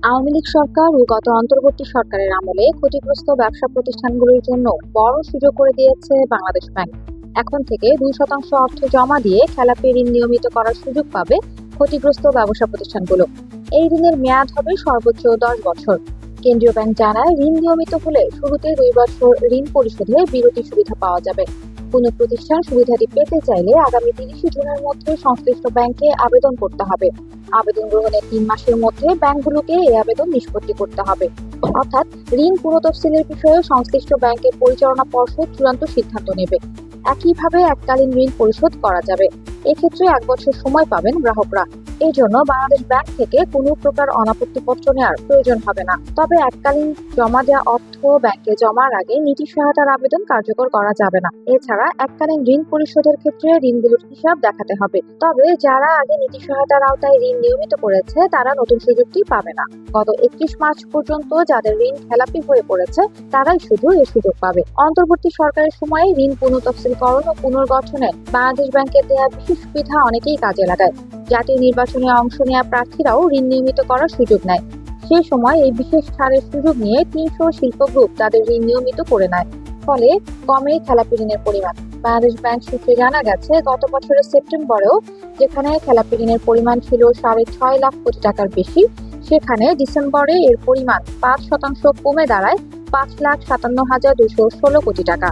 আওয়ামী লীগ সরকার ও গত অন্তর্বর্তী সরকারের আমলে ক্ষতিগ্রস্ত ব্যবসা প্রতিষ্ঠানগুলোর জন্য বড় সুযোগ করে দিয়েছে বাংলাদেশ ব্যাংক। এখন থেকে 2% অর্থ জমা দিয়ে খেলাপি ঋণ নিয়মিত করার সুযোগ পাবে ক্ষতিগ্রস্ত ব্যবসা প্রতিষ্ঠানগুলো। এই ঋণের মেয়াদ হবে সর্বোচ্চ 10 বছর। কেন্দ্রীয় ব্যাংক জানায়, ঋণ নিয়মিত হলে শুরুতে 2 বছর ঋণ পরিশোধে বিরতি সুবিধা পাওয়া যাবে। কোনো প্রতিষ্ঠান সুবিধাটি পেতে চাইলে আগামী 30 জুনের মধ্যে সংশ্লিষ্ট ব্যাংকে আবেদন করতে হবে। আবেদন গ্রহণের 3 মাসের মধ্যে ব্যাংকগুলোকে এই আবেদন নিষ্পত্তি করতে হবে। অর্থাৎ ঋণ পুনঃতফসিলের বিষয়ে সংশ্লিষ্ট ব্যাংকের পরিচালনা পর্ষদ চূড়ান্ত সিদ্ধান্ত নেবে। একইভাবে এককালীন ঋণ পরিশোধ করা যাবে। এক্ষেত্রে 1 বছর সময় পাবেন গ্রাহকরা। এই জন্য বাংলাদেশ ব্যাংক থেকে কোনো প্রকার অনাপত্তিপত্র নেওয়ার প্রয়োজন হবে না। তবে এককালীন জমা দেওয়া অর্থ ব্যাংকে জমার আগে নীতি সহায়তার আবেদন কার্যকর করা যাবে না। এছাড়া এককালীন ঋণ পরিশোধের ক্ষেত্রে ঋণগুলোর হিসাব দেখাতে হবে। তবে যারা আগে নীতি সহায়তার আওতায় ঋণ নিয়মিত করেছে তারা নতুন সুযোগটি পাবে না। গত 31 মার্চ পর্যন্ত যাদের ঋণ খেলাপি হয়ে পড়েছে তারাই শুধু এই সুযোগ পাবে। অন্তর্বর্তী সরকারের সময়ে ঋণ পুনঃতফসিলকরণ ও পুনর্গঠনে বাংলাদেশ ব্যাংকের দেওয়া বিশেষ সুবিধা অনেকেই কাজে লাগায়। জাতীয় নির্বাচনে অংশ নেওয়া প্রার্থীরাও ঋণ নিয়মিত করার সুযোগ নেয়। সেই সময় এই বিশেষ ছাড়ের সুযোগ নিয়ে 300 শিল্প গ্রুপ তাদের ঋণ নিয়মিত করে নেয়। ফলে কমে খেলাপি ঋণের পরিমাণ। বাংলাদেশ ব্যাংক সূত্রে জানা গেছে, গত বছরের সেপ্টেম্বরেও যেখানে খেলাপি ঋণের পরিমাণ ছিল 6.5 লাখ কোটি টাকার বেশি, সেখানে ডিসেম্বরে এর পরিমাণ 5% কমে দাঁড়ায় 5,57,216 কোটি টাকা।